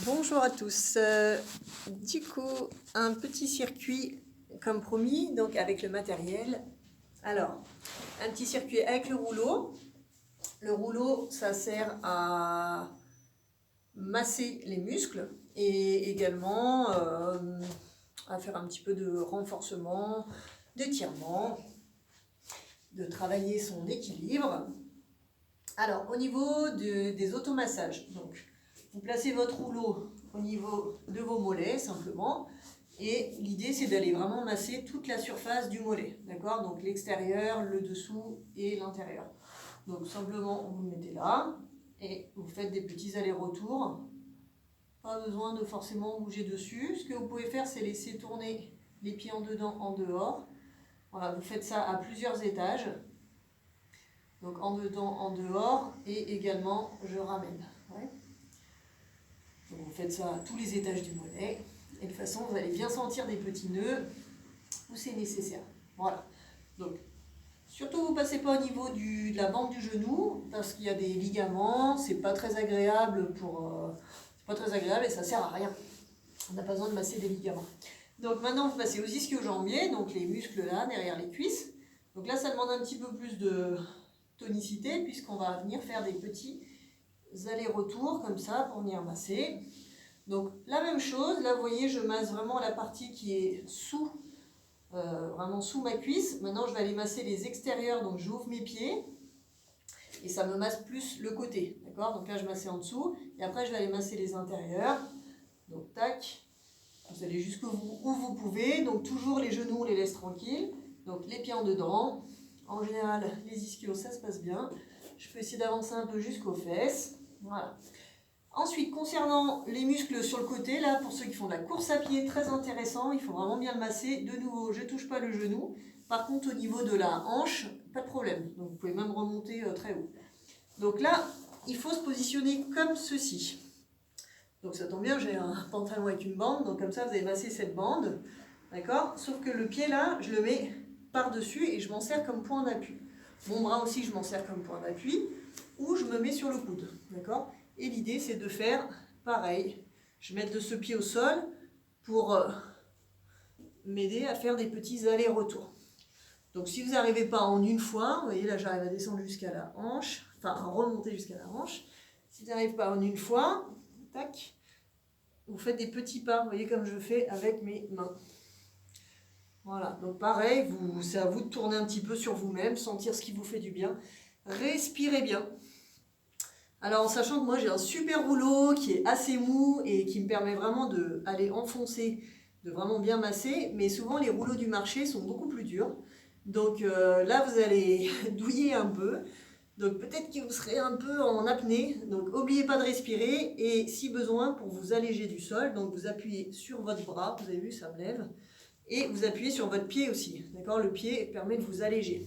Bonjour à tous. Du coup, un petit circuit comme promis, donc avec le matériel. Alors, un petit circuit avec le rouleau. Le rouleau, ça sert à masser les muscles et également à faire un petit peu de renforcement, d'étirement, de travailler son équilibre. Alors, au niveau des automassages, donc vous placez votre rouleau au niveau de vos mollets simplement et l'idée c'est d'aller vraiment masser toute la surface du mollet, d'accord? Donc l'extérieur, le dessous et l'intérieur. Donc simplement vous le mettez là et vous faites des petits allers-retours. Pas besoin de forcément bouger dessus. Ce que vous pouvez faire c'est laisser tourner les pieds en dedans, en dehors. Voilà, vous faites ça à plusieurs étages. Donc en dedans, en dehors et également je ramène. Ouais. Donc vous faites ça à tous les étages du mollet. Et de toute façon, vous allez bien sentir des petits nœuds où c'est nécessaire. Voilà. Donc, surtout, vous ne passez pas au niveau de la bande du genou parce qu'il y a des ligaments. C'est pas très agréable c'est pas très agréable et ça sert à rien. On n'a pas besoin de masser des ligaments. Donc maintenant, vous passez aux ischio-jambiers, donc les muscles là, derrière les cuisses. Donc là, ça demande un petit peu plus de tonicité puisqu'on va venir faire des petits allers-retours comme ça pour venir masser. Donc la même chose, là vous voyez je masse vraiment la partie qui est vraiment sous ma cuisse. Maintenant je vais aller masser les extérieurs, donc j'ouvre mes pieds et ça me masse plus le côté, d'accord? Donc là je massais en dessous et après je vais aller masser les intérieurs. Donc tac, vous allez jusqu'où vous pouvez, donc toujours les genoux on les laisse tranquilles, donc les pieds en dedans. En général les ischios ça se passe bien. Je peux essayer d'avancer un peu jusqu'aux fesses, voilà. Ensuite, concernant les muscles sur le côté, là, pour ceux qui font de la course à pied, très intéressant, il faut vraiment bien le masser. De nouveau, je ne touche pas le genou. Par contre, au niveau de la hanche, pas de problème. Donc, vous pouvez même remonter très haut. Donc là, il faut se positionner comme ceci. Donc, ça tombe bien, j'ai un pantalon avec une bande. Donc, comme ça, vous allez masser cette bande. D'accord? Sauf que le pied, là, je le mets par-dessus et je m'en sers comme point d'appui. Mon bras aussi, je m'en sers comme point d'appui. Ou je me mets sur le coude. D'accord? Et l'idée, c'est de faire pareil. Je vais mettre de ce pied au sol pour m'aider à faire des petits allers-retours. Donc, si vous n'arrivez pas en une fois, vous voyez, là, j'arrive à descendre jusqu'à la hanche, enfin, à remonter jusqu'à la hanche. Si vous n'arrivez pas en une fois, tac, vous faites des petits pas, vous voyez, comme je fais avec mes mains. Voilà, donc pareil, c'est à vous de tourner un petit peu sur vous-même, sentir ce qui vous fait du bien. Respirez bien. Alors en sachant que moi j'ai un super rouleau qui est assez mou et qui me permet vraiment d'aller enfoncer, de vraiment bien masser, mais souvent les rouleaux du marché sont beaucoup plus durs. Donc là vous allez douiller un peu, donc peut-être que vous serez un peu en apnée, donc n'oubliez pas de respirer et si besoin pour vous alléger du sol, donc vous appuyez sur votre bras, vous avez vu ça me lève, et vous appuyez sur votre pied aussi, d'accord? Le pied permet de vous alléger.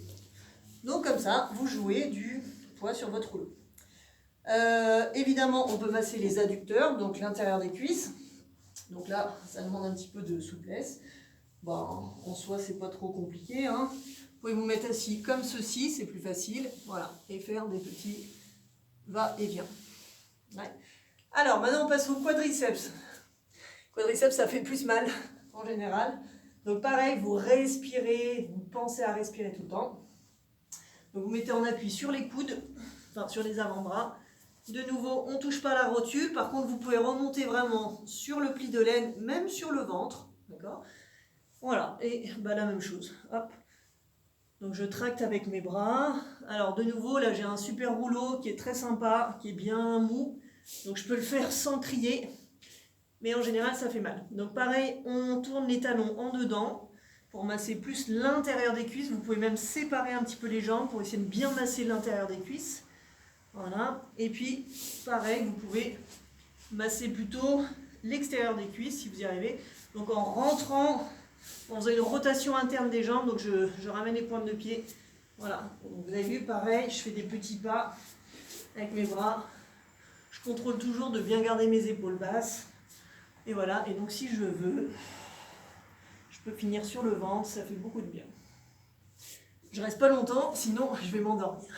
Donc comme ça vous jouez du poids sur votre rouleau. Évidemment, on peut masser les adducteurs, donc l'intérieur des cuisses. Donc là, ça demande un petit peu de souplesse. Bon, en soi, c'est pas trop compliqué. Hein. Vous pouvez vous mettre assis comme ceci, c'est plus facile. Voilà, et faire des petits va-et-vient. Ouais. Alors, maintenant, on passe au quadriceps. Quadriceps, ça fait plus mal, en général. Donc pareil, vous respirez, vous pensez à respirer tout le temps. Donc vous mettez en appui sur les coudes, enfin sur les avant-bras. De nouveau, on ne touche pas la rotule. Par contre, vous pouvez remonter vraiment sur le pli de laine, même sur le ventre. D'accord? Voilà, et bah, la même chose. Hop. Donc je tracte avec mes bras. Alors de nouveau, là j'ai un super rouleau qui est très sympa, qui est bien mou. Donc je peux le faire sans crier. Mais en général, ça fait mal. Donc pareil, on tourne les talons en dedans pour masser plus l'intérieur des cuisses. Vous pouvez même séparer un petit peu les jambes pour essayer de bien masser l'intérieur des cuisses. Voilà, et puis pareil, vous pouvez masser plutôt l'extérieur des cuisses si vous y arrivez. Donc en rentrant, on faisait une rotation interne des jambes, donc je ramène les pointes de pied. Voilà, donc vous avez vu, pareil, je fais des petits pas avec mes bras. Je contrôle toujours de bien garder mes épaules basses. Et voilà, et donc si je veux, je peux finir sur le ventre, ça fait beaucoup de bien. Je reste pas longtemps, sinon je vais m'endormir.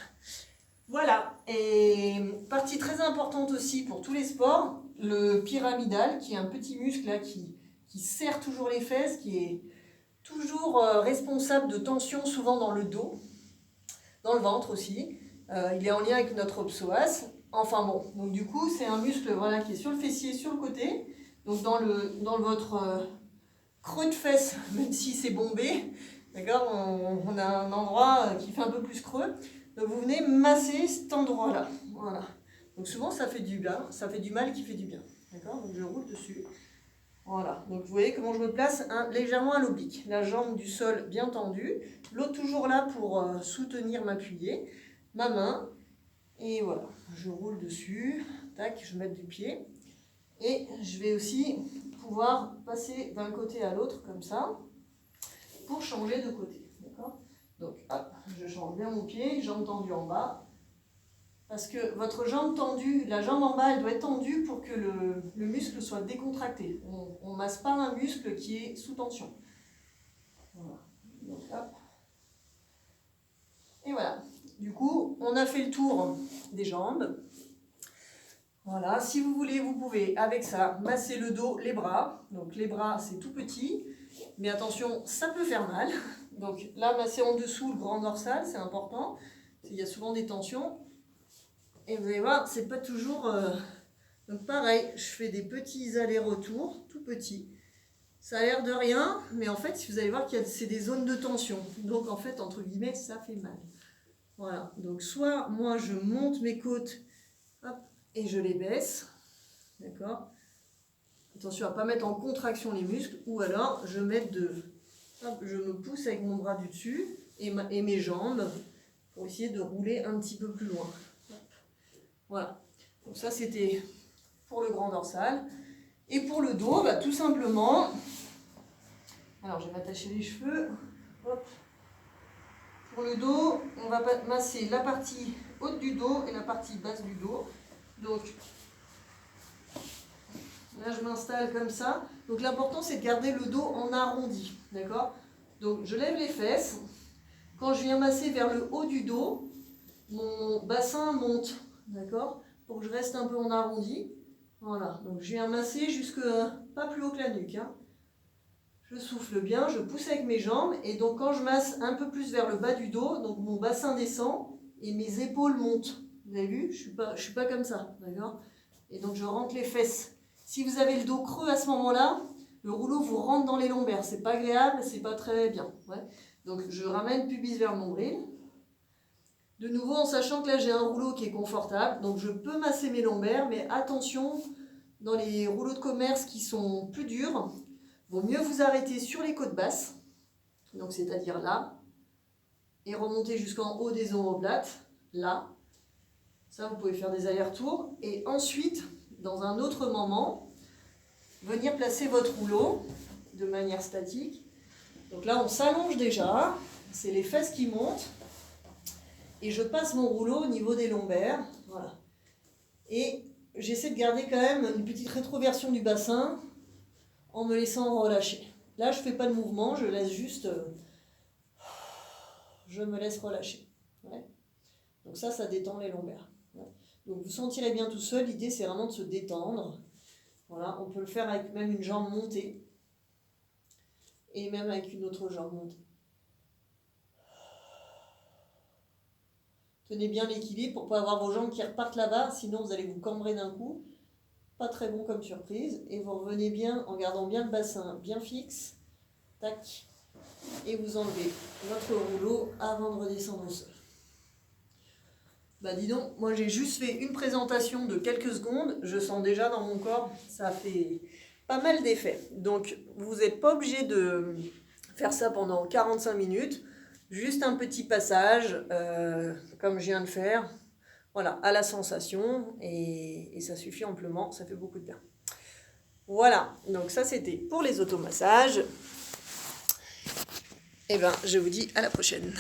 Voilà, et partie très importante aussi pour tous les sports, le pyramidal, qui est un petit muscle là, qui serre toujours les fesses, qui est toujours responsable de tension, souvent dans le dos, dans le ventre aussi. Il est en lien avec notre psoas. Enfin bon, donc du coup, c'est un muscle voilà, qui est sur le fessier, sur le côté. Donc dans votre creux de fesse, même si c'est bombé, d'accord, on a un endroit qui fait un peu plus creux. Donc vous venez masser cet endroit-là. Voilà. Donc souvent, ça fait du bien, ça fait du mal qui fait du bien. D'accord, donc je roule dessus. Voilà, donc vous voyez comment je me place légèrement à l'oblique. La jambe du sol bien tendue, l'autre toujours là pour soutenir, m'appuyer, ma main, et voilà, je roule dessus, tac, je mets du pied, et je vais aussi pouvoir passer d'un côté à l'autre comme ça, pour changer de côté, d'accord? Donc, hop, je change bien mon pied, jambe tendue en bas, parce que votre jambe tendue, la jambe en bas, elle doit être tendue pour que le muscle soit décontracté. On ne masse pas un muscle qui est sous tension. Voilà. Donc, hop. Et voilà. Du coup, on a fait le tour des jambes. Voilà. Si vous voulez, vous pouvez, avec ça, masser le dos, les bras. Donc, les bras, c'est tout petit. Mais attention, ça peut faire mal. Donc, là, masser en dessous le grand dorsal, c'est important. Il y a souvent des tensions. Et vous allez voir, c'est pas toujours... Donc pareil, je fais des petits allers-retours, tout petits. Ça a l'air de rien, mais en fait, si vous allez voir qu'il y a c'est des zones de tension. Donc en fait, entre guillemets, ça fait mal. Voilà, donc soit moi, je monte mes côtes, hop, et je les baisse. D'accord? Attention à ne pas mettre en contraction les muscles, ou alors je me pousse avec mon bras du dessus et mes jambes pour essayer de rouler un petit peu plus loin. Voilà, donc ça c'était pour le grand dorsal. Et pour le dos, bah, tout simplement, alors je vais m'attacher les cheveux. Hop. Pour le dos, on va masser la partie haute du dos et la partie basse du dos. Donc là je m'installe comme ça. Donc l'important c'est de garder le dos en arrondi. D'accord? Donc je lève les fesses. Quand je viens masser vers le haut du dos, mon bassin monte. D'accord? Pour que je reste un peu en arrondi. Voilà, donc je viens masser jusque pas plus haut que la nuque. Hein. Je souffle bien, je pousse avec mes jambes. Et donc quand je masse un peu plus vers le bas du dos, donc mon bassin descend et mes épaules montent. Vous avez vu? Je suis pas comme ça. D'accord? Et donc je rentre les fesses. Si vous avez le dos creux à ce moment-là, le rouleau vous rentre dans les lombaires. C'est pas agréable, c'est pas très bien. Ouais. Donc je ramène pubis vers le nombril. De nouveau, en sachant que là, j'ai un rouleau qui est confortable, donc je peux masser mes lombaires, mais attention, dans les rouleaux de commerce qui sont plus durs, il vaut mieux vous arrêter sur les côtes basses, donc c'est-à-dire là, et remonter jusqu'en haut des omoplates, là. Ça, vous pouvez faire des allers-retours. Et ensuite, dans un autre moment, venir placer votre rouleau de manière statique. Donc là, on s'allonge déjà, c'est les fesses qui montent. Et je passe mon rouleau au niveau des lombaires, voilà. Et j'essaie de garder quand même une petite rétroversion du bassin en me laissant relâcher. Là, je ne fais pas de mouvement, je laisse juste... je me laisse relâcher. Ouais. Donc ça détend les lombaires. Ouais. Donc vous sentirez bien tout seul, l'idée c'est vraiment de se détendre. Voilà, on peut le faire avec même une jambe montée. Et même avec une autre jambe montée. Tenez bien l'équilibre pour ne pas avoir vos jambes qui repartent là-bas, sinon vous allez vous cambrer d'un coup. Pas très bon comme surprise. Et vous revenez bien en gardant bien le bassin bien fixe. Tac. Et vous enlevez votre rouleau avant de redescendre au sol. Bah dis donc, moi j'ai juste fait une présentation de quelques secondes. Je sens déjà dans mon corps, ça fait pas mal d'effets. Donc vous n'êtes pas obligé de faire ça pendant 45 minutes. Juste un petit passage, comme je viens de faire, voilà, à la sensation, et ça suffit amplement, ça fait beaucoup de bien. Voilà, donc ça c'était pour les automassages. Et bien, je vous dis à la prochaine.